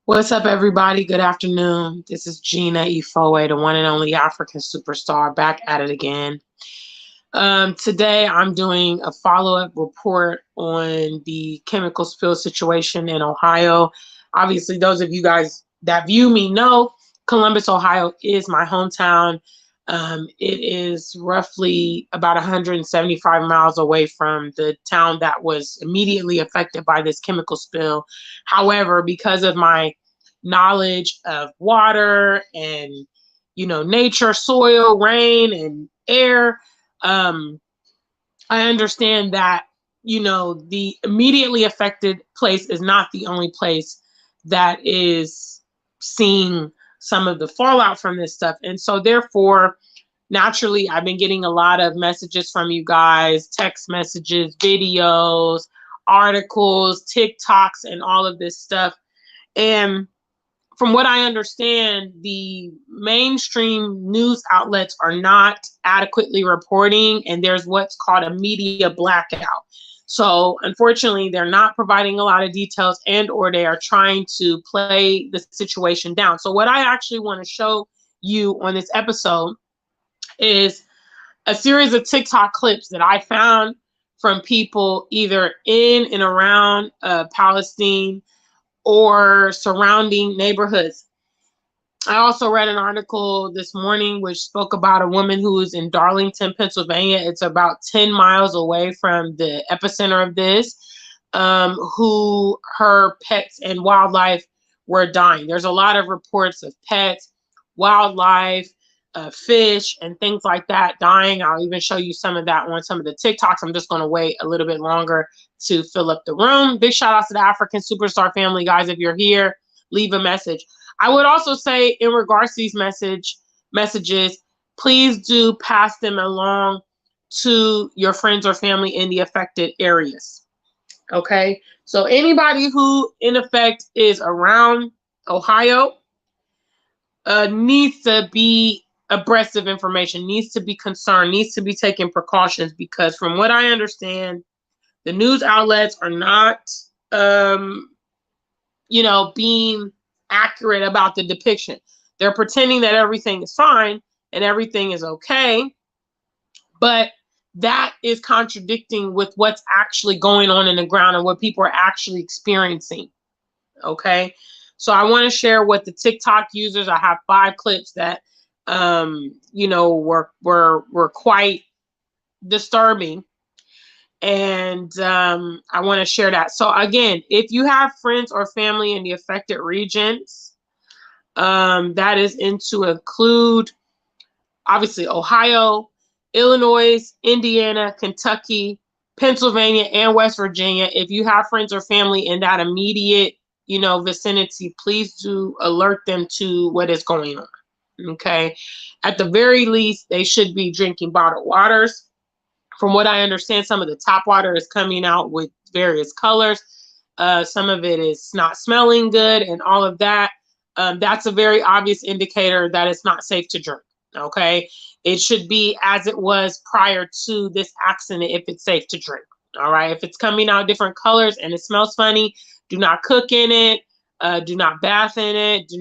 What's up, everybody? Good afternoon. This is Gina Ifoe, the one and only African superstar, back at it again. Today, I'm doing a follow-up report on the chemical spill situation in Ohio. Obviously, those of you guys that view me know Columbus, Ohio is my hometown. It is roughly about 175 miles away from the town that was immediately affected by this chemical spill. However, because of my knowledge of water and nature, soil, rain, and air, I understand that the immediately affected place is not the only place that is seeing some of the fallout from this stuff. And so therefore, naturally, I've been getting a lot of messages from you guys, text messages, videos, articles, TikToks, and all of this stuff. And from what I understand, the mainstream news outlets are not adequately reporting, and there's what's called a media blackout. So unfortunately, they're not providing a lot of details, and or they are trying to play the situation down. So what I actually want to show you on this episode is a series of TikTok clips that I found from people either in and around Palestine or surrounding neighborhoods. I also read an article this morning which spoke about a woman who is in Darlington, Pennsylvania. It's about 10 miles away from the epicenter of this, who her pets and wildlife were dying. There's a lot of reports of pets, wildlife, fish, and things like that dying. I'll even show you some of that on some of the TikToks. I'm just going to wait a little bit longer to fill up the room. Big shout out to the African Superstar family, guys. If you're here, leave a message. I would also say in regards to these messages, please do pass them along to your friends or family in the affected areas. Okay, so anybody who in effect is around Ohio needs to be abreast of information, needs to be concerned, needs to be taking precautions, because from what I understand, the news outlets are not being accurate about the depiction. They're pretending that everything is fine and everything is okay, but that is contradicting with what's actually going on in the ground and what people are actually experiencing. Okay, so I want to share what the TikTok users. I have 5 clips that were quite disturbing, and I want to share that. So again, if you have friends or family in the affected regions, that is to include obviously Ohio, Illinois, Indiana, Kentucky, Pennsylvania, and West Virginia. If you have friends or family in that immediate vicinity, please do alert them to what is going on. Okay, at the very least, they should be drinking bottled waters. From what I understand, some of the tap water is coming out with various colors. Some of it is not smelling good and all of that. That's a very obvious indicator that it's not safe to drink. Okay, it should be as it was prior to this accident if it's safe to drink. All right, if it's coming out different colors and it smells funny, do not cook in it. Do not bath in it.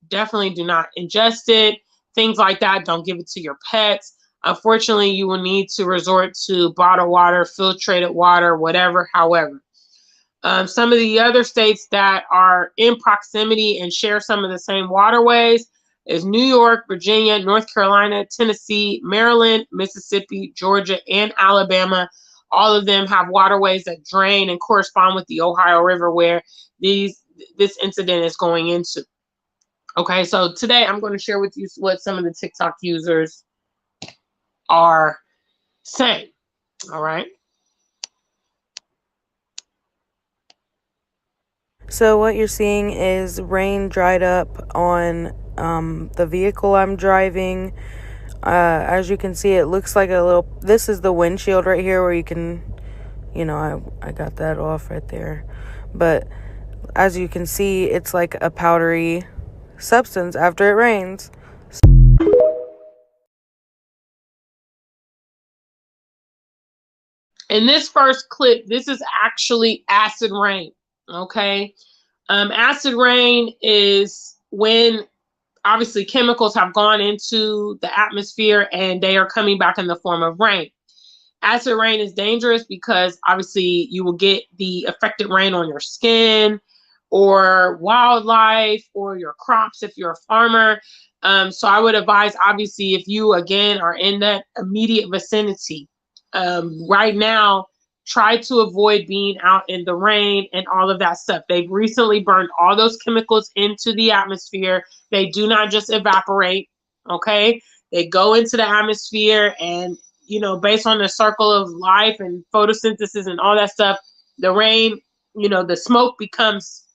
Definitely do not ingest it. Things like that. Don't give it to your pets. Unfortunately, you will need to resort to bottled water, filtrated water, whatever, however. Some of the other states that are in proximity and share some of the same waterways is New York, Virginia, North Carolina, Tennessee, Maryland, Mississippi, Georgia, and Alabama. All of them have waterways that drain and correspond with the Ohio River where this incident is going into. Okay, so today I'm going to share with you what some of the TikTok users are saying. All right. So what you're seeing is rain dried up on the vehicle I'm driving. As you can see, it looks like this is the windshield right here where you can, I got that off right there. But as you can see, it's like a powdery substance after it rains. In this first clip, this is actually acid rain. Okay. Acid rain is when obviously chemicals have gone into the atmosphere and they are coming back in the form of rain. Acid rain is dangerous because obviously you will get the affected rain on your skin or wildlife or your crops if you're a farmer. So I would advise, obviously, if you, again, are in that immediate vicinity, right now, try to avoid being out in the rain and all of that stuff. They've recently burned all those chemicals into the atmosphere. They do not just evaporate, okay? They go into the atmosphere and, you know, based on the circle of life and photosynthesis and all that stuff, the rain, you know, the smoke becomes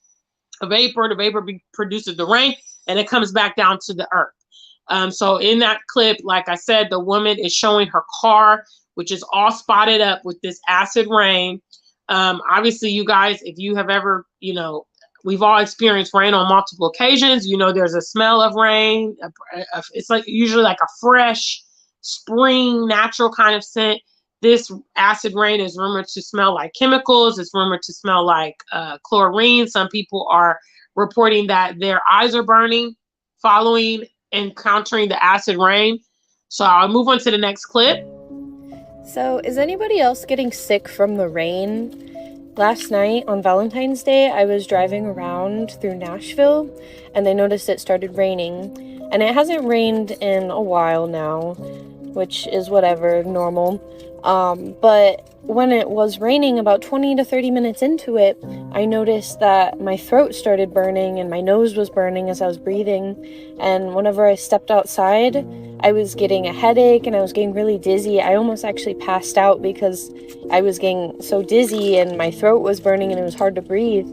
a vapor, the vapor produces the rain, and it comes back down to the earth. So in that clip, like I said, the woman is showing her car, which is all spotted up with this acid rain. Obviously, you guys, if you have ever, you know, we've all experienced rain on multiple occasions. You know, there's a smell of rain. It's like usually like a fresh spring, natural kind of scent. This acid rain is rumored to smell like chemicals. It's rumored to smell like chlorine. Some people are reporting that their eyes are burning following encountering the acid rain. So I'll move on to the next clip. So, is anybody else getting sick from the rain? Last night on Valentine's Day, I was driving around through Nashville and I noticed it started raining. And it hasn't rained in a while now, which is whatever, normal. But when it was raining, about 20 to 30 minutes into it, I noticed that my throat started burning and my nose was burning as I was breathing. And whenever I stepped outside, I was getting a headache and I was getting really dizzy. I almost actually passed out because I was getting so dizzy and my throat was burning and it was hard to breathe.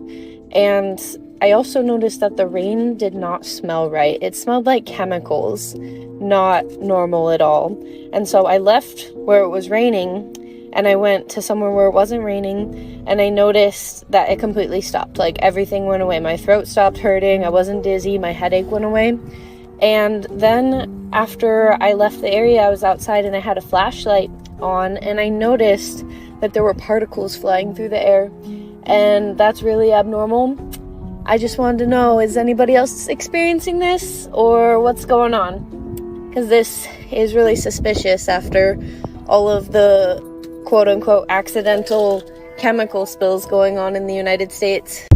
And I also noticed that the rain did not smell right. It smelled like chemicals, not normal at all. And so I left where it was raining and I went to somewhere where it wasn't raining and I noticed that it completely stopped. Like everything went away. My throat stopped hurting. I wasn't dizzy. My headache went away. And then after I left the area, I was outside and I had a flashlight on and I noticed that there were particles flying through the air. And that's really abnormal. I just wanted to know, is anybody else experiencing this or what's going on? Because this is really suspicious after all of the quote-unquote accidental chemical spills going on in the United States.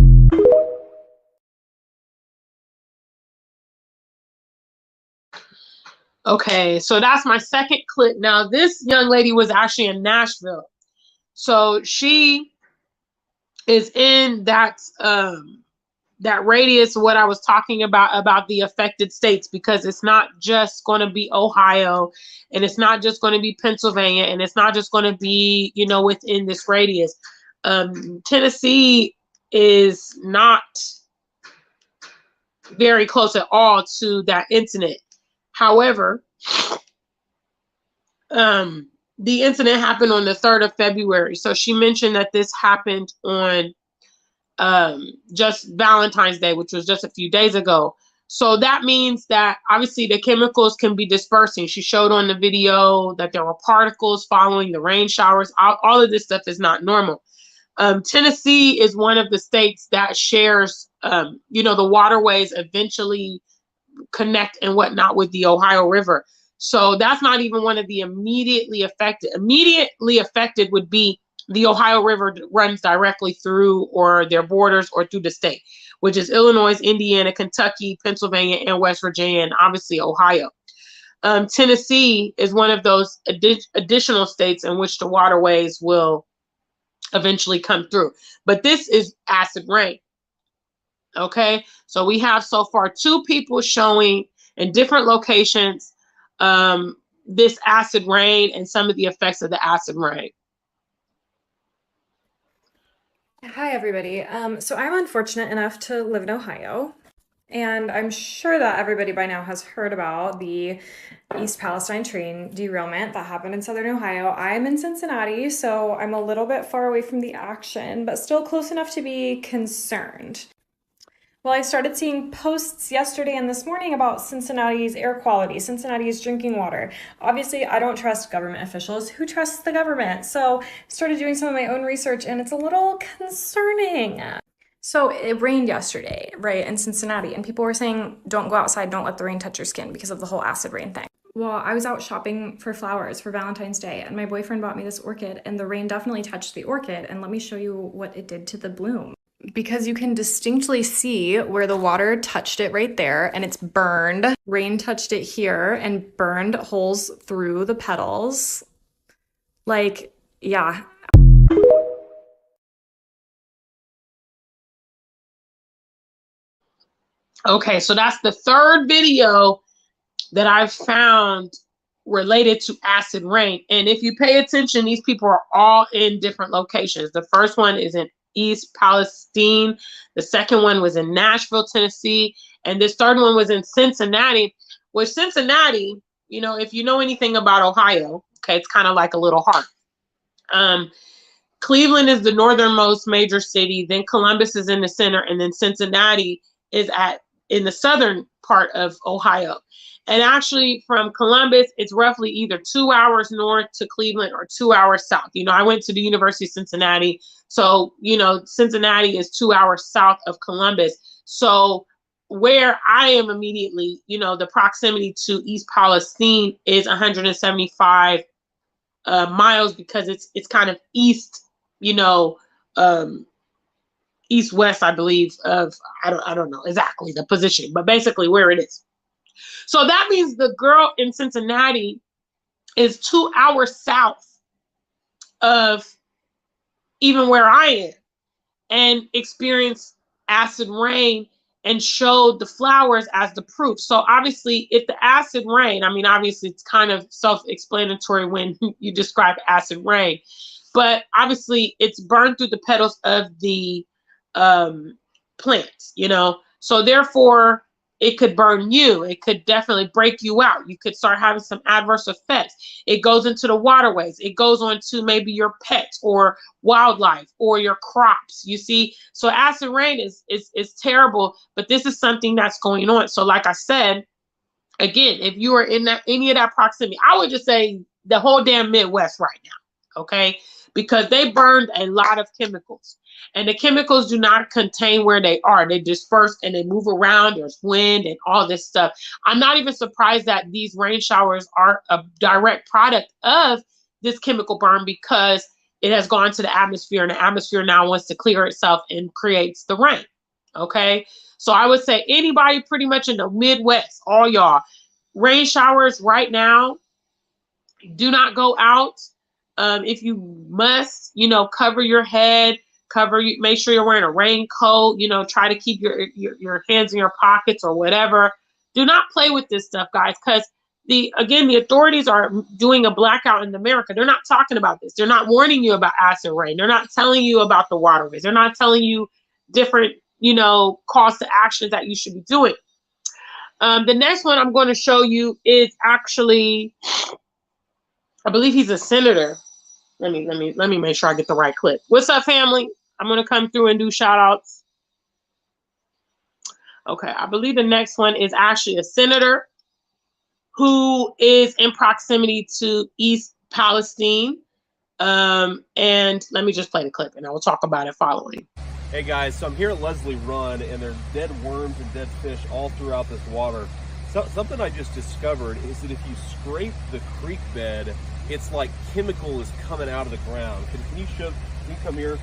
Okay, so that's my second clip. Now, this young lady was actually in Nashville. So she is in that that radius of what I was talking about the affected states, because it's not just going to be Ohio and it's not just going to be Pennsylvania and it's not just going to be, you know, within this radius. Tennessee is not very close at all to that incident. However, the incident happened on the 3rd of February. So she mentioned that this happened on just Valentine's Day, which was just a few days ago. So that means that obviously the chemicals can be dispersing. She showed on the video that there were particles following the rain showers. All of this stuff is not normal. Tennessee is one of the states that shares, you know, the waterways eventually connect and whatnot with the Ohio River. So that's not even one of the immediately affected. Immediately affected would be the Ohio River runs directly through or their borders or through the state, which is Illinois, Indiana, Kentucky, Pennsylvania, and West Virginia, and obviously Ohio. Tennessee is one of those additional states in which the waterways will eventually come through. But this is acid rain. Okay, so we have so far 2 people showing in different locations this acid rain and some of the effects of the acid rain. Hi, everybody. So I'm unfortunate enough to live in Ohio, and I'm sure that everybody by now has heard about the East Palestine train derailment that happened in Southern Ohio. I'm in Cincinnati, so I'm a little bit far away from the action, but still close enough to be concerned. Well, I started seeing posts yesterday and this morning about Cincinnati's air quality, Cincinnati's drinking water. Obviously, I don't trust government officials. Who trusts the government? So I started doing some of my own research, and it's a little concerning. So it rained yesterday, right, in Cincinnati, and people were saying, don't go outside, don't let the rain touch your skin because of the whole acid rain thing. Well, I was out shopping for flowers for Valentine's Day, and my boyfriend bought me this orchid, and the rain definitely touched the orchid, and let me show you what it did to the bloom. Because you can distinctly see where the water touched it right there, and it's burned. Rain touched it here and burned holes through the petals. Like, yeah. Okay, so that's the third video that I've found related to acid rain. And if you pay attention, these people are all in different locations. The first one is in East Palestine. The second one was in Nashville, Tennessee. And this third one was in Cincinnati. With Cincinnati, you know, if you know anything about Ohio, okay, it's kind of like a little heart. Cleveland is the northernmost major city. Then Columbus is in the center. And then Cincinnati is in the southern part of Ohio. And actually from Columbus, it's roughly either 2 hours north to Cleveland or 2 hours south. You know, I went to the University of Cincinnati. So, you know, Cincinnati is 2 hours south of Columbus. So where I am immediately, you know, the proximity to East Palestine is 175 miles because it's kind of east, you know, east-west, I believe, of, I don't know exactly the position, but basically where it is. So that means the girl in Cincinnati is 2 hours south of even where I am and experienced acid rain and showed the flowers as the proof. So obviously, if the acid rain, I mean, obviously it's kind of self-explanatory when you describe acid rain, but obviously it's burned through the petals of the plants, you know, so therefore it could burn you. It could definitely break you out. You could start having some adverse effects. It goes into the waterways. It goes on to maybe your pets or wildlife or your crops. You see, so acid rain is terrible, but this is something that's going on. So like I said, again, if you are in any of that proximity, I would just say the whole damn Midwest right now, okay? Because they burned a lot of chemicals. And the chemicals do not contain where they are. They disperse and they move around. There's wind and all this stuff. I'm not even surprised that these rain showers are a direct product of this chemical burn because it has gone to the atmosphere and the atmosphere now wants to clear itself and creates the rain. Okay? So I would say anybody pretty much in the Midwest, all y'all, rain showers right now, do not go out. If you must, you know, cover your head, make sure you're wearing a raincoat, you know, try to keep your hands in your pockets or whatever. Do not play with this stuff, guys, because the authorities are doing a blackout in America. They're not talking about this. They're not warning you about acid rain. They're not telling you about the waterways. They're not telling you different, you know, calls to actions that you should be doing. The next one I'm going to show you is actually, I believe he's a senator. Let me make sure I get the right clip. What's up, family? I'm gonna come through and do shout outs. Okay, I believe the next one is actually a senator who is in proximity to East Palestine. And let me just play the clip and I will talk about it following. Hey guys, so I'm here at Leslie Run and there's dead worms and dead fish all throughout this water. So, something I just discovered is that if you scrape the creek bed, it's like chemical is coming out of the ground. Can you come here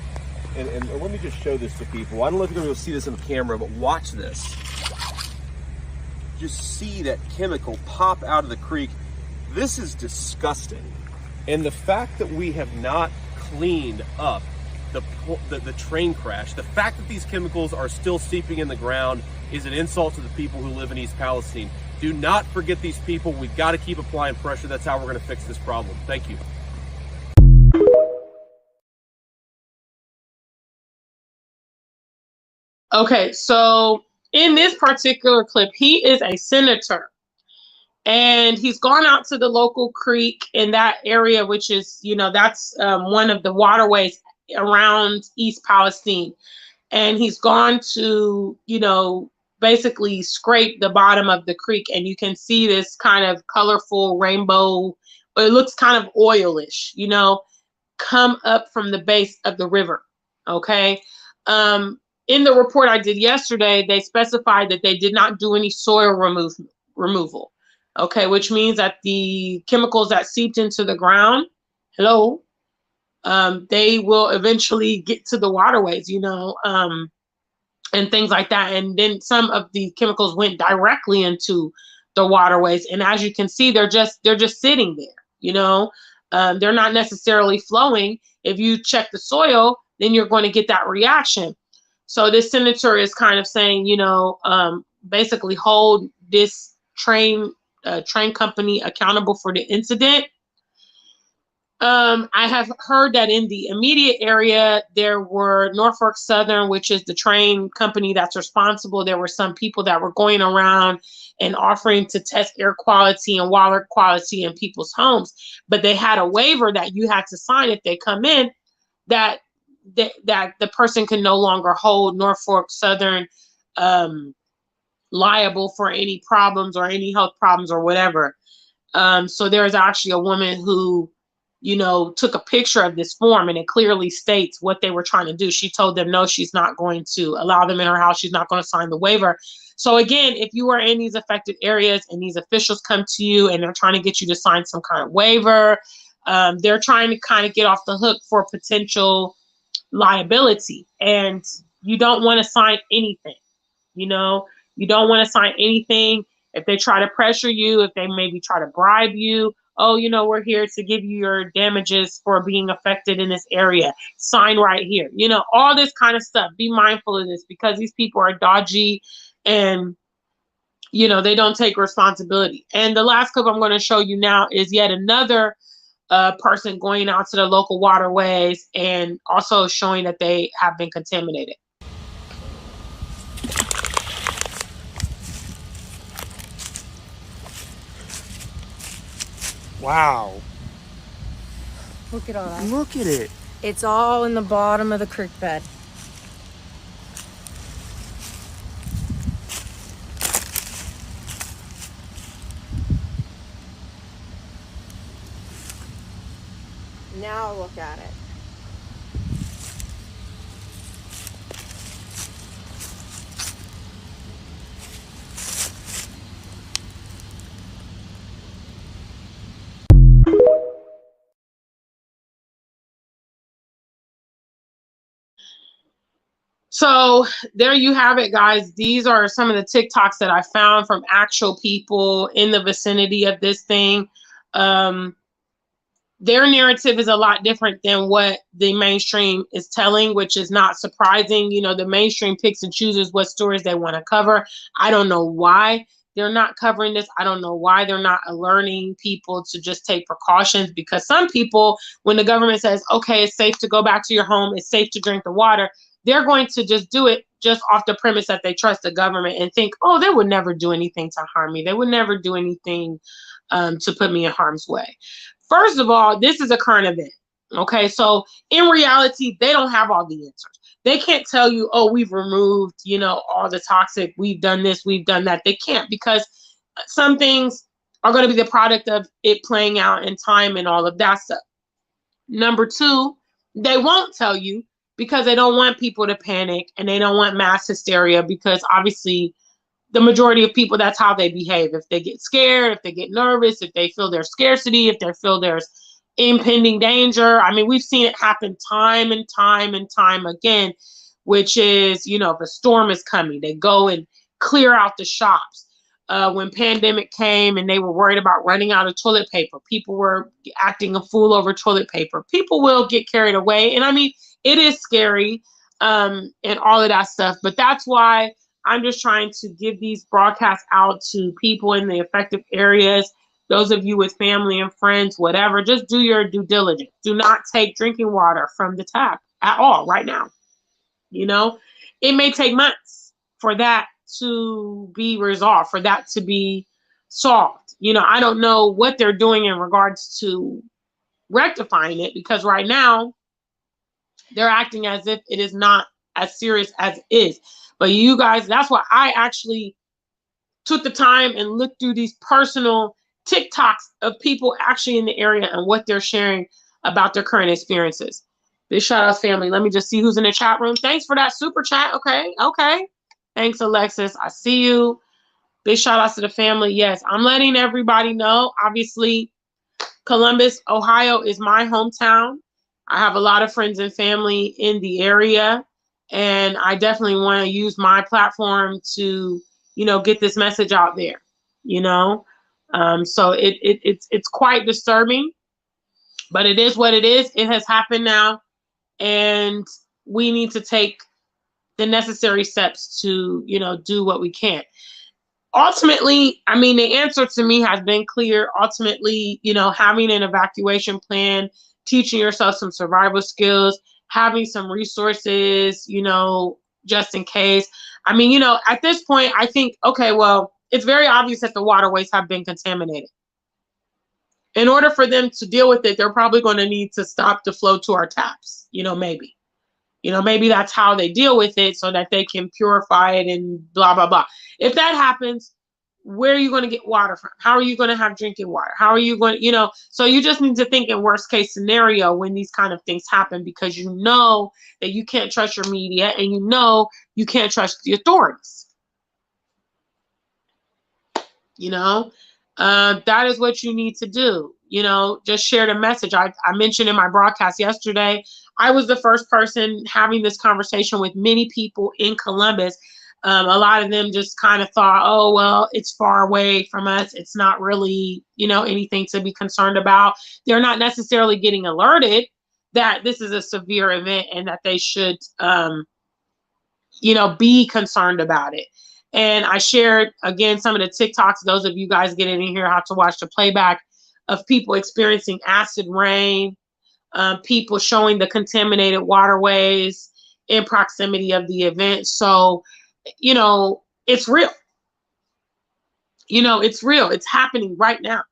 and let me just show this to people. I don't know if you're going to see this on camera, but watch this. Just see that chemical pop out of the creek. This is disgusting. And the fact that we have not cleaned up the train crash, the fact that these chemicals are still seeping in the ground is an insult to the people who live in East Palestine. Do not forget these people. We've got to keep applying pressure. That's how we're going to fix this problem. Thank you. Okay, so in this particular clip, he is a senator. And he's gone out to the local creek in that area, which is, you know, that's one of the waterways around East Palestine. And he's gone to, you know, basically scrape the bottom of the creek. And you can see this kind of colorful rainbow, it looks kind of oilish, you know, come up from the base of the river. Okay. in the report I did yesterday, they specified that they did not do any soil removal. Okay, which means that the chemicals that seeped into the ground, they will eventually get to the waterways, and things like that. And then some of the chemicals went directly into the waterways. And as you can see, they're just sitting there, they're not necessarily flowing. If you check the soil, then you're going to get that reaction. So this senator is kind of saying, basically hold this train company accountable for the incident. I have heard that in the immediate area, there were Norfolk Southern, which is the train company that's responsible. There were some people that were going around and offering to test air quality and water quality in people's homes. But they had a waiver that you had to sign if they come in, that the person can no longer hold Norfolk Southern liable for any problems or any health problems or whatever. So there's actually a woman who, took a picture of this form, and it clearly states what they were trying to do. She told them, no, she's not going to allow them in her house. She's not going to sign the waiver. So again, if you are in these affected areas and these officials come to you and they're trying to get you to sign some kind of waiver, they're trying to kind of get off the hook for potential liability. And you don't want to sign anything, you don't want to sign anything. If they try to pressure you, if they maybe try to bribe you, oh, we're here to give you your damages for being affected in this area. Sign right here. All this kind of stuff. Be mindful of this, because these people are dodgy and, they don't take responsibility. And the last clip I'm going to show you now is yet another person going out to the local waterways and also showing that they have been contaminated. Wow. Look at all that. Look at it. It's all in the bottom of the creek bed. Now look at it. So there you have it, guys. These are some of the TikToks that I found from actual people in the vicinity of this thing. Their narrative is a lot different than what the mainstream is telling, which is not surprising. The mainstream picks and chooses what stories they want to cover. I don't know why they're not covering this. I don't know why they're not alerting people to just take precautions, because some people, when the government says, okay, it's safe to go back to your home, it's safe to drink the water, they're going to just do it just off the premise that they trust the government and think, oh, they would never do anything to harm me. They would never do anything to put me in harm's way. First of all, this is a current event. Okay, so in reality, they don't have all the answers. They can't tell you, oh, we've removed, all the toxic, we've done this, we've done that. They can't, because some things are going to be the product of it playing out in time and all of that stuff. Number two, they won't tell you because they don't want people to panic and they don't want mass hysteria, because obviously the majority of people, that's how they behave. If they get scared, if they get nervous, if they feel there's scarcity, if they feel there's impending danger. I mean, we've seen it happen time and time and time again, which is, if a storm is coming, they go and clear out the shops. When pandemic came and they were worried about running out of toilet paper, people were acting a fool over toilet paper. People will get carried away. And I mean, it is scary and all of that stuff. But that's why I'm just trying to give these broadcasts out to people in the affected areas. Those of you with family and friends, whatever, just do your due diligence. Do not take drinking water from the tap at all right now. It may take months for that to be resolved, for that to be solved. I don't know what they're doing in regards to rectifying it, because right now they're acting as if it is not as serious as it is. But you guys, that's why I actually took the time and looked through these personal TikToks of people actually in the area and what they're sharing about their current experiences. Big shout out, family. Let me just see who's in the chat room. Thanks for that super chat. Okay. Thanks, Alexis. I see you. Big shout outs to the family. Yes, I'm letting everybody know. Obviously, Columbus, Ohio is my hometown. I have a lot of friends and family in the area, and I definitely want to use my platform to, get this message out there. So it's quite disturbing, but it is what it is. It has happened now, and we need to take the necessary steps to, do what we can. Ultimately, I mean, the answer to me has been clear. Ultimately, having an evacuation plan, teaching yourself some survival skills, having some resources, just in case. I mean, at this point, I think, okay, well, it's very obvious that the waterways have been contaminated. In order for them to deal with it, they're probably going to need to stop the flow to our taps, maybe. Maybe that's how they deal with it so that they can purify it and blah, blah, blah. If that happens, where are you going to get water from? How are you going to have drinking water? How are you going to, so you just need to think in worst case scenario when these kind of things happen, because you know that you can't trust your media and you can't trust the authorities. That is what you need to do. Just share the message. I mentioned in my broadcast yesterday, I was the first person having this conversation with many people in Columbus. A lot of them just kind of thought, oh, well, it's far away from us. It's not really, anything to be concerned about. They're not necessarily getting alerted that this is a severe event and that they should, be concerned about it. And I shared, again, some of the TikToks. Those of you guys getting in here, how to watch the playback of people experiencing acid rain, people showing the contaminated waterways in proximity of the event. So, it's real. It's real. It's happening right now.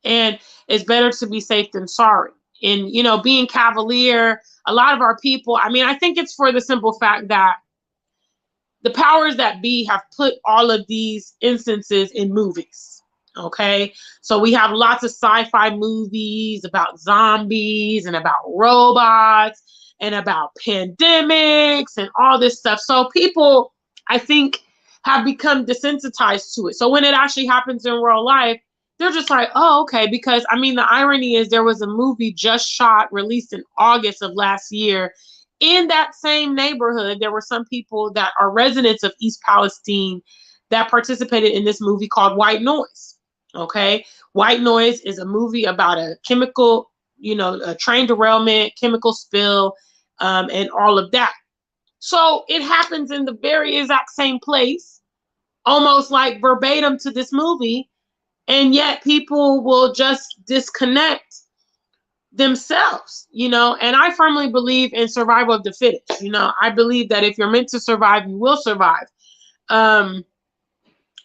And it's better to be safe than sorry. And, being cavalier, a lot of our people, I mean, I think it's for the simple fact that the powers that be have put all of these instances in movies. Okay. So we have lots of sci-fi movies about zombies and about robots and about pandemics and all this stuff. So people, I think, have become desensitized to it. So when it actually happens in real life, they're just like, oh, okay. Because I mean, the irony is there was a movie just shot, released in August of last year. In that same neighborhood, there were some people that are residents of East Palestine that participated in this movie called White Noise. Okay. White Noise is a movie about a chemical, a train derailment, chemical spill, and all of that. So it happens in the very exact same place, almost like verbatim to this movie. And yet people will just disconnect themselves, and I firmly believe in survival of the fittest. I believe that if you're meant to survive, you will survive.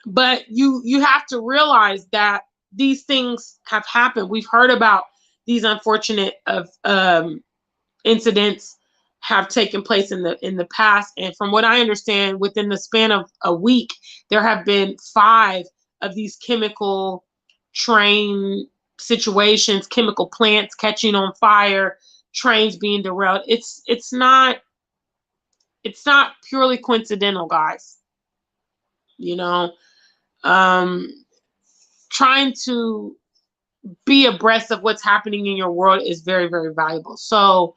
But you have to realize that these things have happened. We've heard about these unfortunate incidents have taken place in the past, and from what I understand, within the span of a week, there have been 5 of these chemical train situations, chemical plants catching on fire, trains being derailed. It's not purely coincidental, guys. Trying to be abreast of what's happening in your world is very, very valuable. So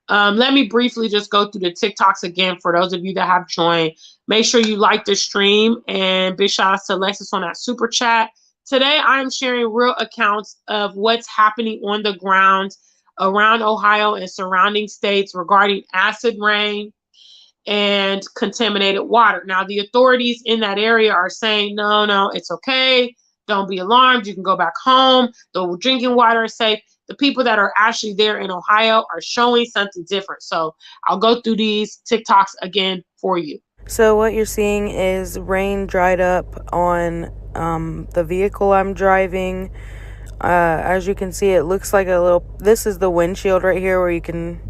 let me briefly just go through the TikToks again for those of you that have joined. Make sure you like the stream, and big shout out to Alexis on that super chat. Today, I'm sharing real accounts of what's happening on the ground around Ohio and surrounding states regarding acid rain and contaminated water. Now, the authorities in that area are saying, no, it's okay. Don't be alarmed. You can go back home. The drinking water is safe. The people that are actually there in Ohio are showing something different. So I'll go through these TikToks again for you. So what you're seeing is rain dried up on the vehicle I'm driving. As you can see, it looks like this is the windshield right here where you can,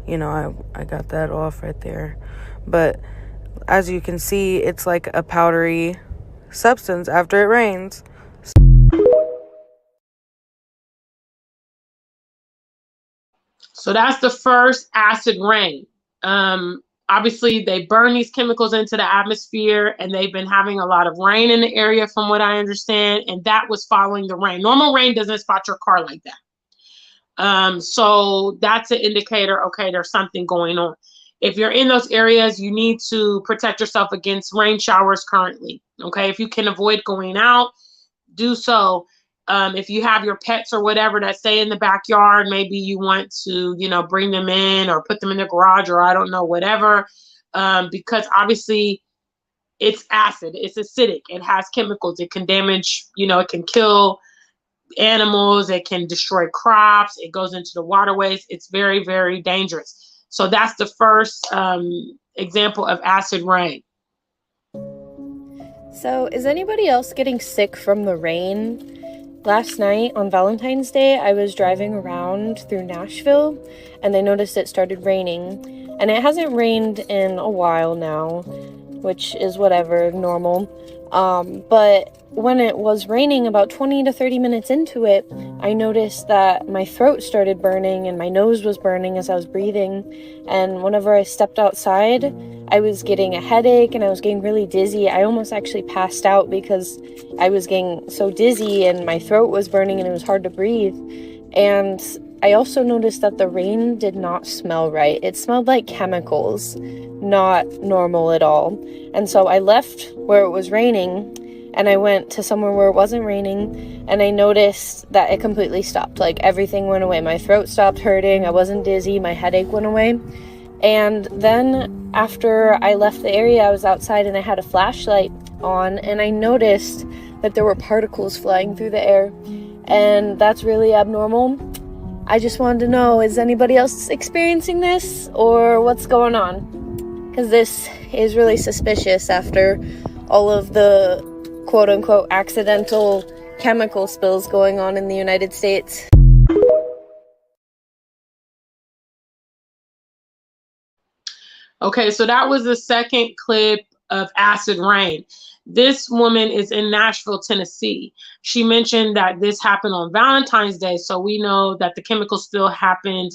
I got that off right there. But as you can see, it's like a powdery substance after it rains. So that's the first acid rain. Obviously, they burn these chemicals into the atmosphere, and they've been having a lot of rain in the area, from what I understand, and that was following the rain. Normal rain doesn't spot your car like that. So that's an indicator, okay, there's something going on. If you're in those areas, you need to protect yourself against rain showers currently, okay? If you can avoid going out, do so. If you have your pets or whatever that stay in the backyard, maybe you want to, bring them in or put them in the garage, or I don't know, whatever, because obviously it's acid, it's acidic, it has chemicals, it can damage, it can kill animals, it can destroy crops, it goes into the waterways. It's very, very dangerous. So that's the first example of acid rain. So, is anybody else getting sick from the rain? Last night on Valentine's Day, I was driving around through Nashville and I noticed it started raining. And it hasn't rained in a while now, which is whatever, normal. But when it was raining, about 20 to 30 minutes into it, I noticed that my throat started burning and my nose was burning as I was breathing. And whenever I stepped outside, I was getting a headache and I was getting really dizzy. I almost actually passed out because I was getting so dizzy and my throat was burning and it was hard to breathe. And I also noticed that the rain did not smell right. It smelled like chemicals, not normal at all. And so I left where it was raining and I went to somewhere where it wasn't raining, and I noticed that it completely stopped. Like, everything went away. My throat stopped hurting. I wasn't dizzy. My headache went away. And then after I left the area, I was outside and I had a flashlight on, and I noticed that there were particles flying through the air, and that's really abnormal. I just wanted to know, is anybody else experiencing this, or what's going on? Because this is really suspicious after all of the quote-unquote accidental chemical spills going on in the United States. Okay, so that was the second clip of acid rain. This woman is in Nashville, Tennessee. She mentioned that this happened on Valentine's Day, so we know that the chemical spill happened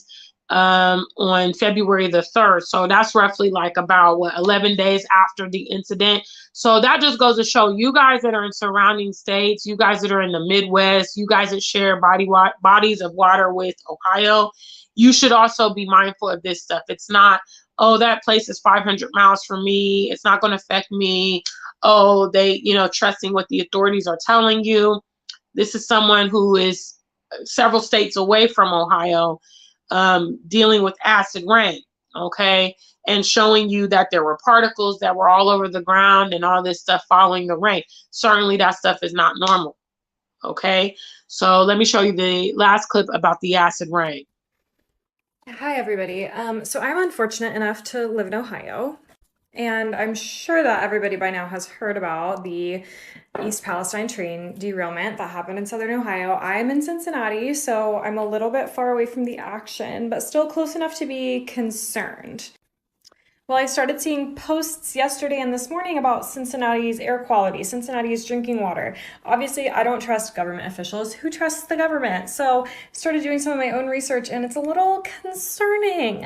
on February the 3rd. So that's roughly like about 11 days after the incident. So that just goes to show you guys that are in surrounding states, you guys that are in the Midwest, you guys that share bodies of water with Ohio, you should also be mindful of this stuff. It's not, oh, that place is 500 miles from me, it's not going to affect me. Oh, they, trusting what the authorities are telling you. This is someone who is several states away from Ohio, dealing with acid rain, okay, and showing you that there were particles that were all over the ground and all this stuff following the rain. Certainly that stuff is not normal, okay? So let me show you the last clip about the acid rain. Hi, everybody. So I'm unfortunate enough to live in Ohio, and I'm sure that everybody by now has heard about the East Palestine train derailment that happened in Southern Ohio. I'm in Cincinnati, so I'm a little bit far away from the action, but still close enough to be concerned. Well, I started seeing posts yesterday and this morning about Cincinnati's air quality, Cincinnati's drinking water. Obviously, I don't trust government officials. Who trusts the government? So I started doing some of my own research, and it's a little concerning.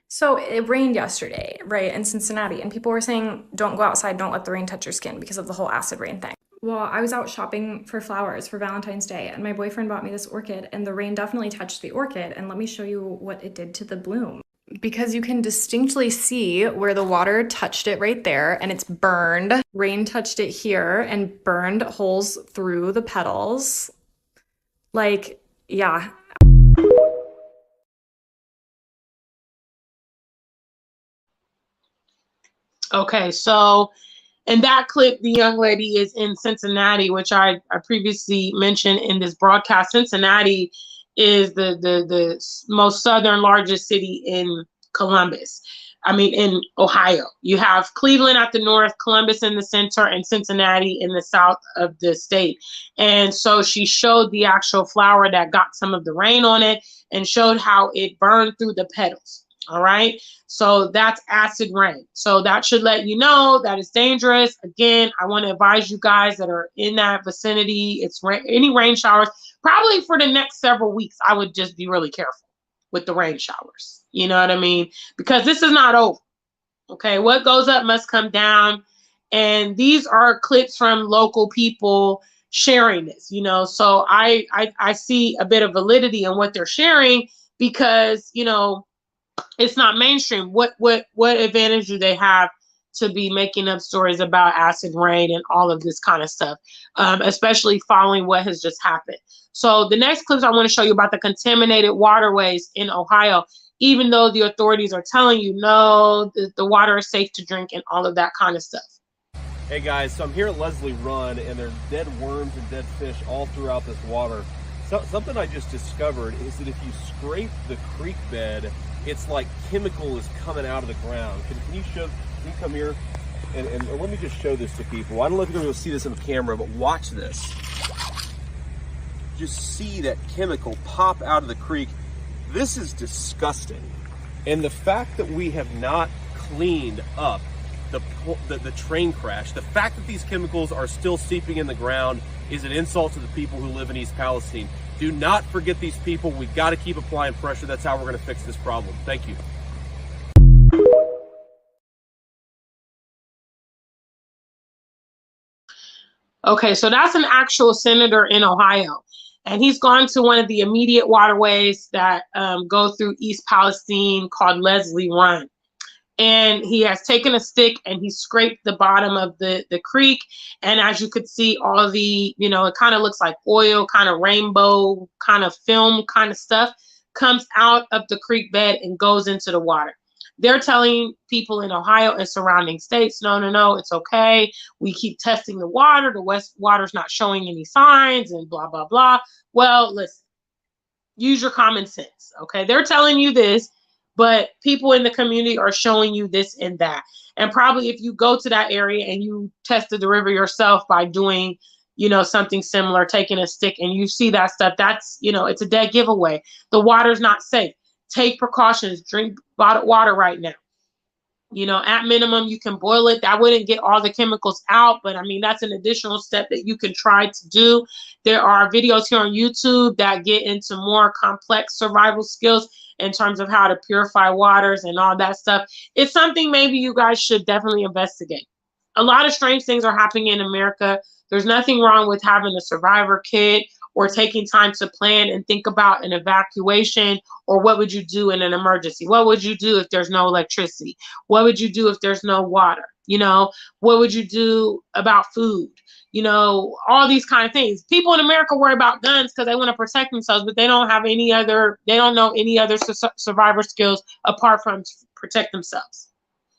So it rained yesterday, right, in Cincinnati, and people were saying, don't go outside, don't let the rain touch your skin because of the whole acid rain thing. Well, I was out shopping for flowers for Valentine's Day, and my boyfriend bought me this orchid, and the rain definitely touched the orchid, and let me show you what it did to the bloom. Because you can distinctly see where the water touched it right there, and it's burned. Rain touched it here and burned holes through the petals. Like, yeah. Okay, so in that clip, the young lady is in Cincinnati, which I previously mentioned in this broadcast. Cincinnati is the most southern largest city in in Ohio. You have Cleveland at the north, Columbus in the center, and Cincinnati in the south of the state. And so she showed the actual flower that got some of the rain on it and showed how it burned through the petals. All right. So that's acid rain. So that should let you know that it's dangerous. Again, I want to advise you guys that are in that vicinity. It's any rain showers, probably for the next several weeks. I would just be really careful. with the rain showers. You know what I mean? Because this is not over. Okay, what goes up must come down. And these are clips from local people sharing this, you know. So I see a bit of validity in what they're sharing because, you know, it's not mainstream. What advantage do they have to be making up stories about acid rain and all of this kind of stuff, especially following what has just happened? So the next clips I want to show you about the contaminated waterways in Ohio, even though the authorities are telling you, no, the water is safe to drink and all of that kind of stuff. Hey guys, so I'm here at Leslie Run and there's dead worms and dead fish all throughout this water. So, something I just discovered is that if you scrape the creek bed, it's like chemical is coming out of the ground. Can you come here and let me just show this to people. I don't know if you're going to see this on the camera, but watch this. Just see that chemical pop out of the creek. This is disgusting. And the fact that we have not cleaned up the train crash, the fact that these chemicals are still seeping in the ground is an insult to the people who live in East Palestine. Do not forget these people. We've got to keep applying pressure. That's how we're going to fix this problem. Thank you. Okay, so that's an actual senator in Ohio. And he's gone to one of the immediate waterways that go through East Palestine called Leslie Run. And he has taken a stick and he scraped the bottom of the creek. And as you could see, all the, you know, it kind of looks like oil, kind of rainbow, kind of film kind of stuff comes out of the creek bed and goes into the water. They're telling people in Ohio and surrounding states, no, it's okay. We keep testing the water. The water's not showing any signs and blah, blah, blah. Well, listen, use your common sense, okay? They're telling you this, but people in the community are showing you this and that. And probably if you go to that area and you tested the river yourself by doing, you know, something similar, taking a stick and you see that stuff, that's, you know, it's a dead giveaway. The water's not safe. Take precautions. Drink bottled water right now. You know, at minimum, you can boil it. That wouldn't get all the chemicals out, but I mean, that's an additional step that you can try to do. There are videos here on YouTube that get into more complex survival skills in terms of how to purify waters and all that stuff. It's something maybe you guys should definitely investigate. A lot of strange things are happening in America. There's nothing wrong with having a survivor kit or taking time to plan and think about an evacuation, or what would you do in an emergency? What would you do if there's no electricity? What would you do if there's no water? You know, what would you do about food? You know, all these kind of things. People in America worry about guns because they want to protect themselves, but they don't have any other, they don't know any other survivor skills apart from to protect themselves.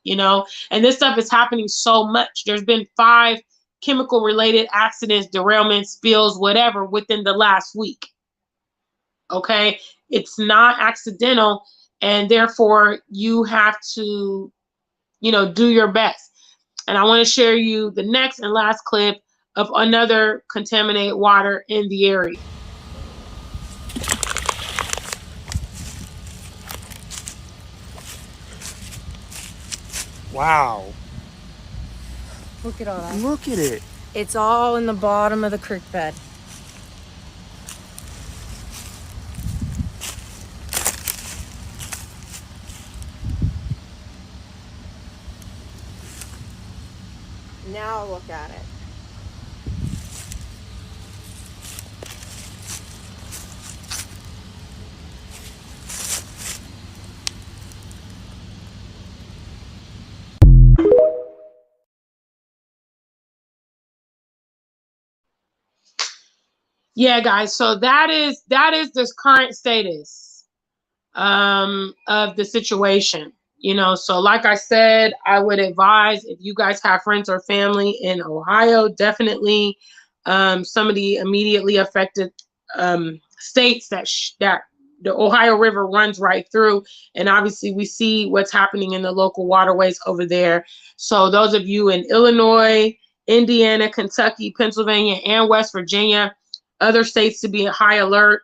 You know, and this stuff is happening so much. There's been 5 chemical related accidents, derailments, spills, whatever within the last week. Okay, it's not accidental, and therefore you have to, you know, do your best. And I want to share you the next and last clip of another contaminated water in the area. Wow. Look at all that. Look at it. It's all in the bottom of the creek bed. Now look at it. Yeah, guys, so that is this current status of the situation. You know, so like I said, I would advise, if you guys have friends or family in Ohio, definitely some of the immediately affected states that the Ohio River runs right through. And obviously we see what's happening in the local waterways over there. So those of you in Illinois, Indiana, Kentucky, Pennsylvania, and West Virginia, other states to be at high alert: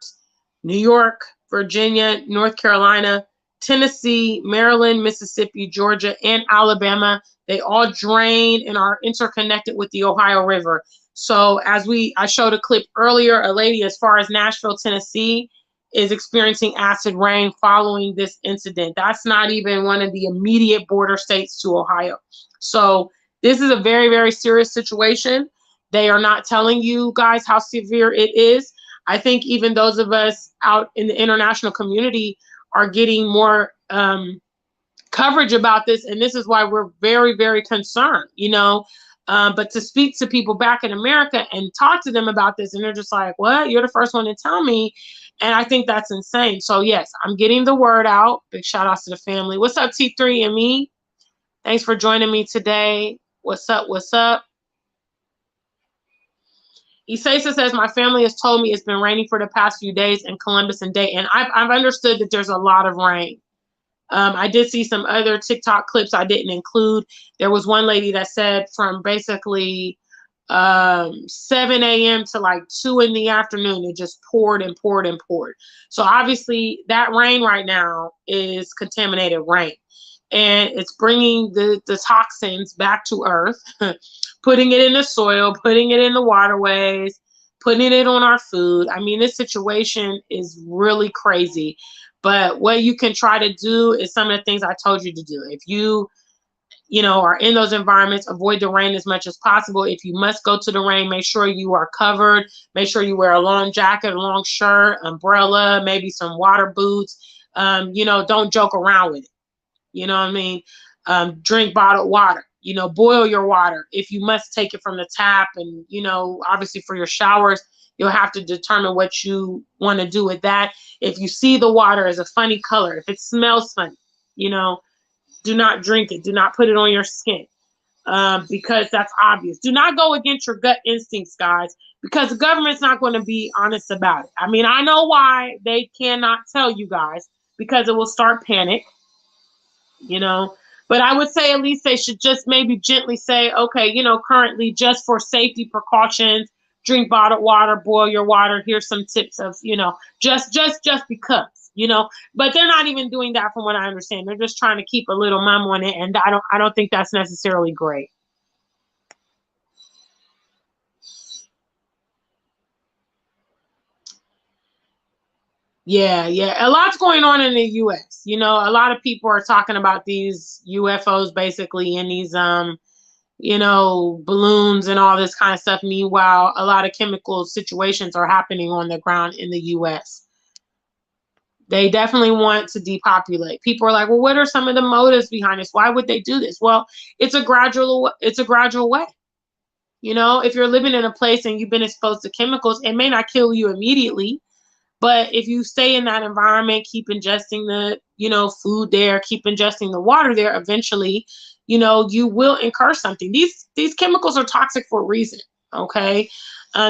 New York, Virginia, North Carolina, Tennessee, Maryland, Mississippi, Georgia, and Alabama. They all drain and are interconnected with the Ohio River. So as I showed a clip earlier, a lady as far as Nashville, Tennessee, is experiencing acid rain following this incident. That's not even one of the immediate border states to Ohio. So this is a very, very serious situation. They are not telling you guys how severe it is. I think even those of us out in the international community are getting more coverage about this, and this is why we're very, very concerned, but to speak to people back in America and talk to them about this, and they're just like, what? You're the first one to tell me. And I think that's insane. So yes, I'm getting the word out. Big shout outs to the family. What's up, T3 and me? Thanks for joining me today. What's up? What's up? Isasa says, my family has told me it's been raining for the past few days in Columbus and Dayton. I've understood that there's a lot of rain. I did see some other TikTok clips I didn't include. There was one lady that said from basically 7 a.m. to like 2 in the afternoon, it just poured and poured and poured. So obviously that rain right now is contaminated rain. And it's bringing the toxins back to earth, putting it in the soil, putting it in the waterways, putting it on our food. I mean, this situation is really crazy. But what you can try to do is some of the things I told you to do. If you are in those environments, avoid the rain as much as possible. If you must go to the rain, make sure you are covered. Make sure you wear a long jacket, a long shirt, umbrella, maybe some water boots. Don't joke around with it. You know what I mean? Drink bottled water. Boil your water. If you must take it from the tap, and, obviously for your showers, you'll have to determine what you want to do with that. If you see the water as a funny color, if it smells funny, do not drink it. Do not put it on your skin because that's obvious. Do not go against your gut instincts, guys, because the government's not going to be honest about it. I mean, I know why they cannot tell you guys, because it will start panic, But I would say at least they should just maybe gently say, okay, currently just for safety precautions, drink bottled water, boil your water. Here's some tips of, just because, but they're not even doing that from what I understand. They're just trying to keep a little mum on it. And I don't think that's necessarily great. Yeah. A lot's going on in the U.S. A lot of people are talking about these UFOs basically in these, balloons and all this kind of stuff. Meanwhile, a lot of chemical situations are happening on the ground in the U.S. They definitely want to depopulate. People are like, well, what are some of the motives behind this? Why would they do this? Well, it's a gradual way. If you're living in a place and you've been exposed to chemicals, it may not kill you immediately. But if you stay in that environment, keep ingesting the, food there, keep ingesting the water there, eventually, you will incur something. These chemicals are toxic for a reason, okay?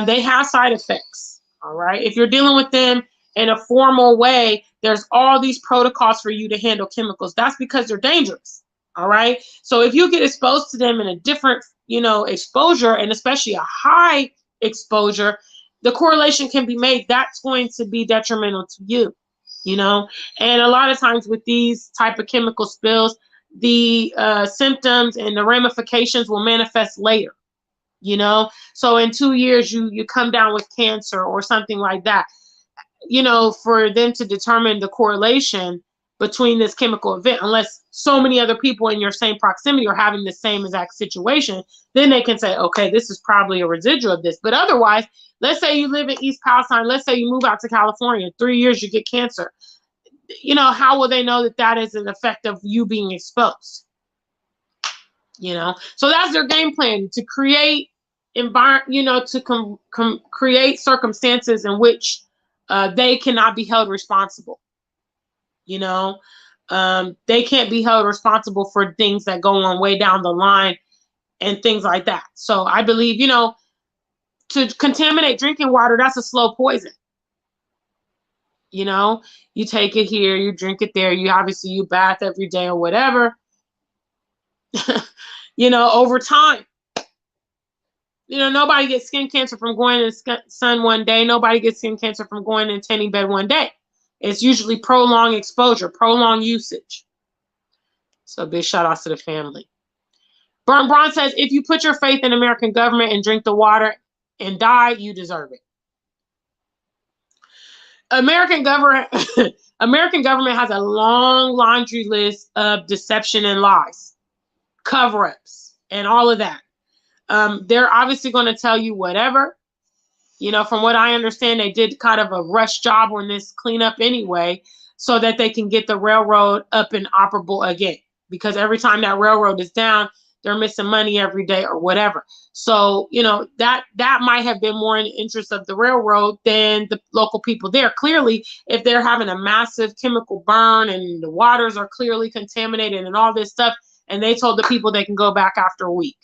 They have side effects, all right? If you're dealing with them in a formal way, there's all these protocols for you to handle chemicals. That's because they're dangerous, all right? So if you get exposed to them in a different, exposure, and especially a high exposure, the correlation can be made that's going to be detrimental to you, and a lot of times with these type of chemical spills, the symptoms and the ramifications will manifest later, so in 2 years you come down with cancer or something like that. For them to determine the correlation between this chemical event, unless so many other people in your same proximity are having the same exact situation, then they can say, okay, this is probably a residual of this. But otherwise, let's say you live in East Palestine, let's say you move out to California, 3 years you get cancer. How will they know that that is an effect of you being exposed? So that's their game plan, to create create circumstances in which they cannot be held responsible. They can't be held responsible for things that go on way down the line and things like that. So I believe, to contaminate drinking water, that's a slow poison. You take it here, you drink it there, you bath every day or whatever. Over time, nobody gets skin cancer from going in the sun one day. Nobody gets skin cancer from going in a tanning bed one day. It's usually prolonged exposure, prolonged usage. So big shout outs to the family. Burnt Braun says, if you put your faith in American government and drink the water and die, you deserve it. American government American government has a long laundry list of deception and lies, cover-ups, and all of that. They're obviously going to tell you whatever. You know, from what I understand, they did kind of a rush job on this cleanup anyway, so that they can get the railroad up and operable again. Because every time that railroad is down, they're missing money every day or whatever. So, you know, that might have been more in the interest of the railroad than the local people there. Clearly, if they're having a massive chemical burn and the waters are clearly contaminated and all this stuff, and they told the people they can go back after a week.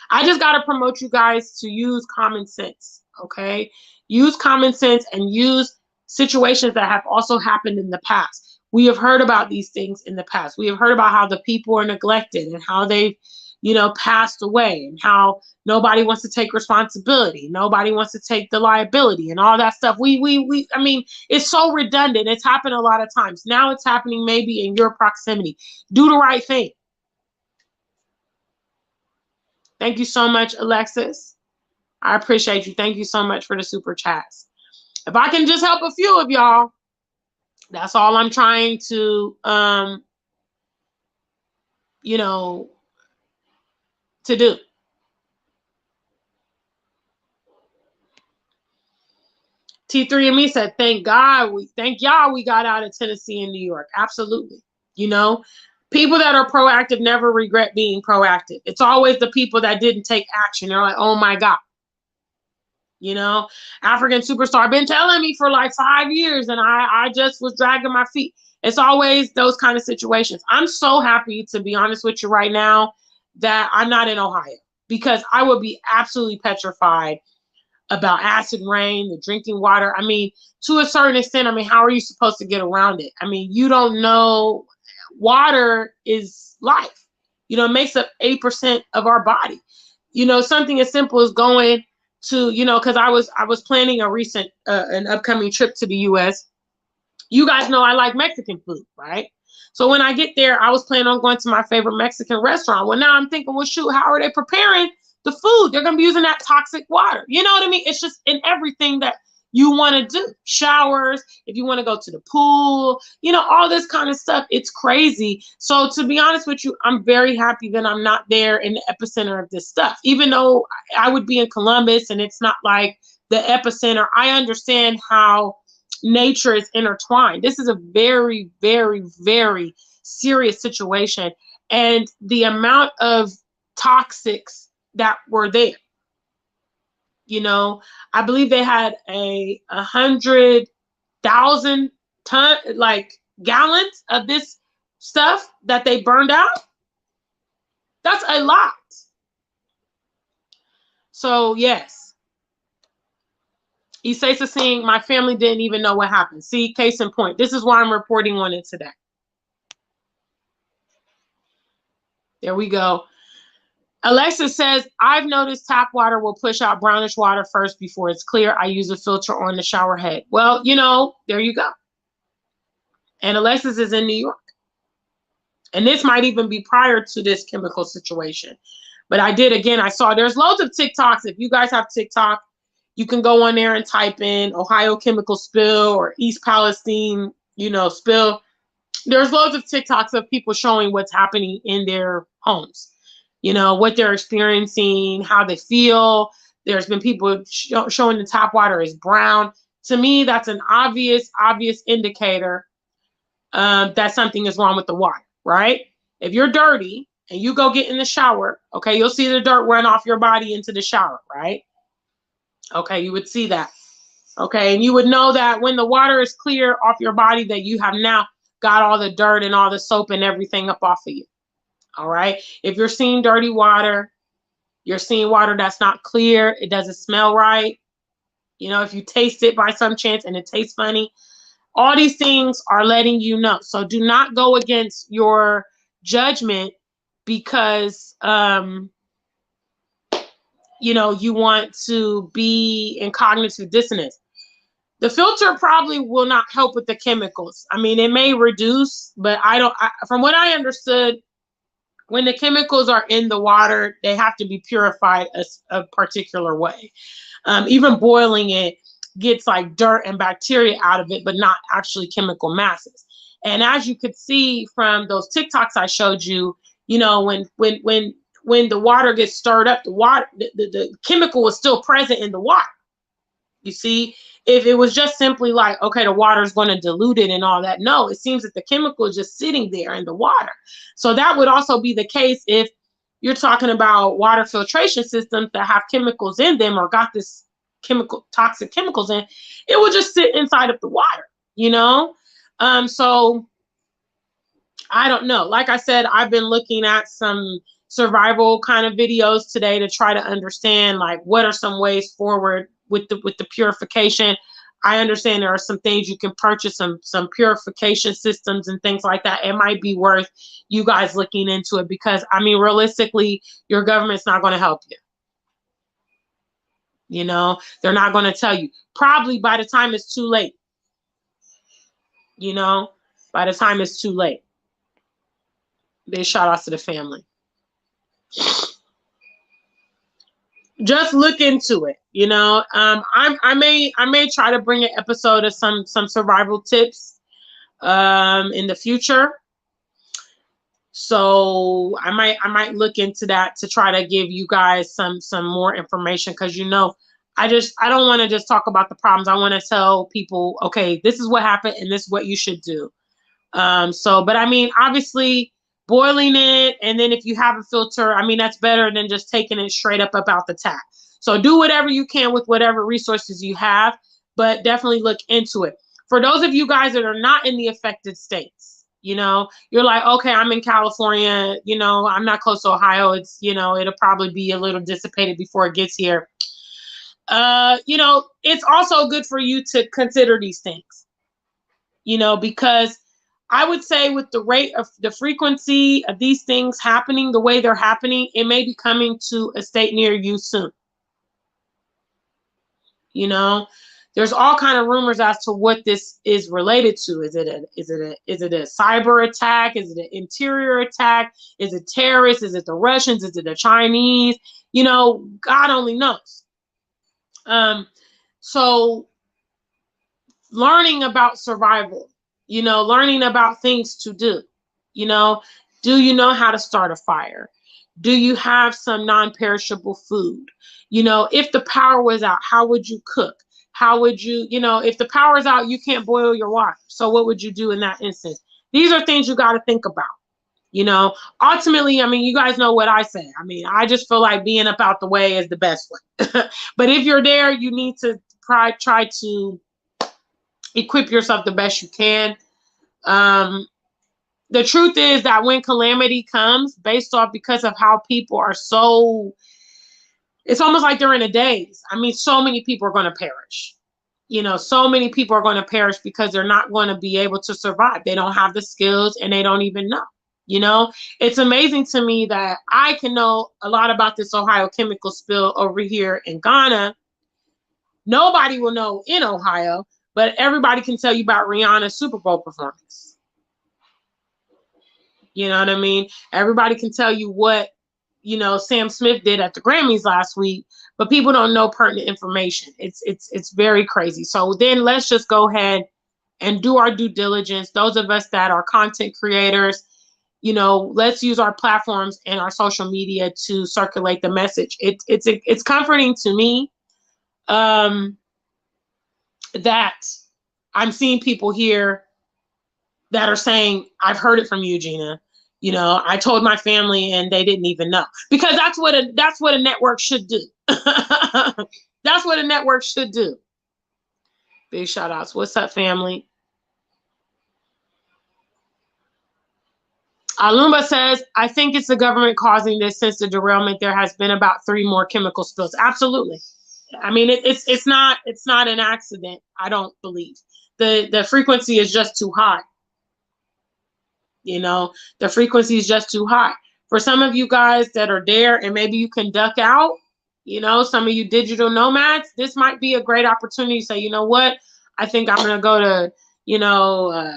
I just got to promote you guys to use common sense, okay? Use common sense and use situations that have also happened in the past. We have heard about these things in the past. We have heard about how the people are neglected and how they've, you know, passed away, and how nobody wants to take responsibility. Nobody wants to take the liability and all that stuff. I mean, it's so redundant. It's happened a lot of times. Now it's happening maybe in your proximity. Do the right thing. Thank you so much, Alexis. I appreciate you. Thank you so much for the super chats. If I can just help a few of y'all, that's all I'm trying to, you know, to do. T3 and me said, thank y'all we got out of Tennessee and New York. Absolutely. You know, people that are proactive never regret being proactive. It's always the people that didn't take action. They're like, oh my God. You know, African Superstar been telling me for like 5 years, and I just was dragging my feet. It's always those kind of situations. I'm so happy, to be honest with you right now, that I'm not in Ohio, because I would be absolutely petrified about acid rain, the drinking water. I mean, to a certain extent, I mean, how are you supposed to get around it? I mean, you don't know. Water is life. You know, it makes up 8% of our body. You know, something as simple as going to, you know, because I was planning a recent an upcoming trip to the US. You guys know I like Mexican food, right? So when I get there, I was planning on going to my favorite Mexican restaurant. Well, now I'm thinking, well, shoot, how are they preparing the food? They're going to be using that toxic water. You know what I mean? It's just in everything that you want to do. Showers, if you want to go to the pool, you know, all this kind of stuff. It's crazy. So to be honest with you, I'm very happy that I'm not there in the epicenter of this stuff. Even though I would be in Columbus and it's not like the epicenter, I understand how nature is intertwined. This is a very, very, very serious situation. And the amount of toxics that were there, you know, I believe they had 100,000 gallons of this stuff that they burned out. That's a lot. So yes, Isesa saying my family didn't even know what happened. See, case in point. This is why I'm reporting on it today. There we go. Alexis says, I've noticed tap water will push out brownish water first before it's clear. I use a filter on the shower head. Well, you know, there you go. And Alexis is in New York. And this might even be prior to this chemical situation. But I saw there's loads of TikToks. If you guys have TikTok, you can go on there and type in Ohio chemical spill or East Palestine, you know, spill. There's loads of TikToks of people showing what's happening in their homes. You know, what they're experiencing, how they feel. There's been people showing the tap water is brown. To me, that's an obvious indicator that something is wrong with the water, right? If you're dirty and you go get in the shower, okay, you'll see the dirt run off your body into the shower, right? Okay, you would see that. Okay, and you would know that when the water is clear off your body, that you have now got all the dirt and all the soap and everything up off of you. All right. If you're seeing dirty water, you're seeing water that's not clear, it doesn't smell right. You know, if you taste it by some chance and it tastes funny, all these things are letting you know. So do not go against your judgment because, you know, you want to be in cognitive dissonance. The filter probably will not help with the chemicals. I mean, it may reduce, but from what I understood, when the chemicals are in the water, they have to be purified a particular way. Even boiling it, gets like dirt and bacteria out of it, but not actually chemical masses. And as you could see from those TikToks I showed you, you know, when the water gets stirred up, the chemical is still present in the water. You see, if it was just simply like, okay, the water is going to dilute it and all that. No, it seems that the chemical is just sitting there in the water. So that would also be the case if you're talking about water filtration systems that have chemicals in them or got this toxic chemicals in, it will just sit inside of the water, you know? So I don't know. Like I said, I've been looking at some survival kind of videos today to try to understand like what are some ways forward with the purification. I understand there are some things you can purchase, some purification systems and things like that. It might be worth you guys looking into it because I mean, realistically, your government's not going to help you. You know, they're not going to tell you. Probably by the time it's too late. You know, by the time it's too late. Big shout outs to the family. Just look into it, you know. I may try to bring an episode of some survival tips in the future. So I might look into that to try to give you guys some more information because you know I don't want to just talk about the problems. I want to tell people, okay, this is what happened and this is what you should do. But I mean, obviously boiling it, and then if you have a filter, I mean, that's better than just taking it straight up out the tap. So do whatever you can with whatever resources you have, but definitely look into it. For those of you guys that are not in the affected states, you know, you're like, okay, I'm in California, you know, I'm not close to Ohio. It's, you know, it'll probably be a little dissipated before it gets here. You know, it's also good for you to consider these things, you know, because I would say with the rate of the frequency of these things happening, the way they're happening, it may be coming to a state near you soon. You know, there's all kind of rumors as to what this is related to. Is it a cyber attack? Is it an interior attack? Is it terrorists? Is it the Russians? Is it the Chinese? You know, God only knows. So learning about survival, you know, learning about things to do, you know you know how to start a fire? Do you have some non-perishable food? You know, if the power was out, how would you cook? How would you, you know, if the power is out, you can't boil your water. So what would you do in that instance? These are things you got to think about. You know, ultimately, I mean, you guys know what I say. I mean, I just feel like being up out the way is the best way. But if you're there, you need to try to equip yourself the best you can. The truth is that when calamity comes, based off because of how people are so, it's almost like they're in a daze. I mean, so many people are going to perish. You know, so many people are going to perish because they're not going to be able to survive. They don't have the skills and they don't even know. You know, it's amazing to me that I can know a lot about this Ohio chemical spill over here in Ghana. Nobody will know in Ohio, but everybody can tell you about Rihanna's Super Bowl performance. You know what I mean? Everybody can tell you what, you know, Sam Smith did at the Grammys last week, but people don't know pertinent information. It's very crazy. So then let's just go ahead and do our due diligence. Those of us that are content creators, you know, let's use our platforms and our social media to circulate the message. It's comforting to me that I'm seeing people here that are saying, I've heard it from you, Gina. You know, I told my family and they didn't even know. Because that's what a network should do. That's what a network should do. Big shout outs. What's up, family? Alumba says, I think it's the government causing this since the derailment. There has been about 3 more chemical spills. Absolutely. I mean, it's not an accident, I don't believe. The frequency is just too high. You know, the frequency is just too high. For some of you guys that are there and maybe you can duck out, you know, some of you digital nomads, this might be a great opportunity to say, you know what, I think I'm going to go to, you know,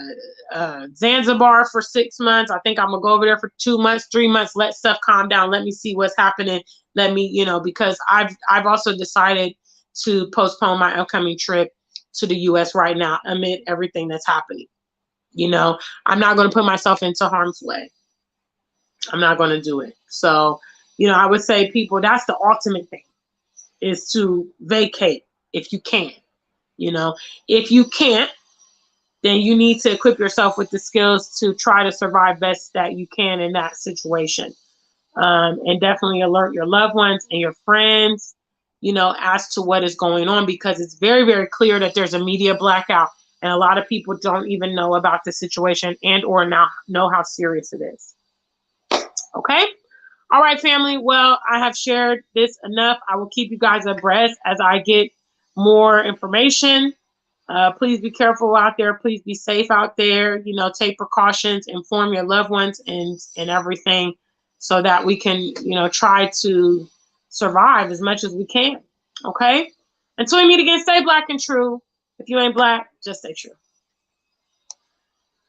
Zanzibar for 6 months. I think I'm going to go over there for 2 months, 3 months, let stuff calm down. Let me see what's happening. Let me, you know, because I've also decided to postpone my upcoming trip to the US right now amid everything that's happening. You know, I'm not going to put myself into harm's way. I'm not going to do it. So, you know, I would say people, that's the ultimate thing, is to vacate if you can. You know, if you can't, then you need to equip yourself with the skills to try to survive best that you can in that situation. And definitely alert your loved ones and your friends, you know, as to what is going on, because it's very, very clear that there's a media blackout and a lot of people don't even know about the situation and or now know how serious it is. Okay. All right, family. Well, I have shared this enough. I will keep you guys abreast as I get more information. Please be careful out there. Please be safe out there. You know, take precautions, inform your loved ones and everything so that we can, you know, try to survive as much as we can. Okay? Until we meet again, stay black and true. If you ain't black, just stay true.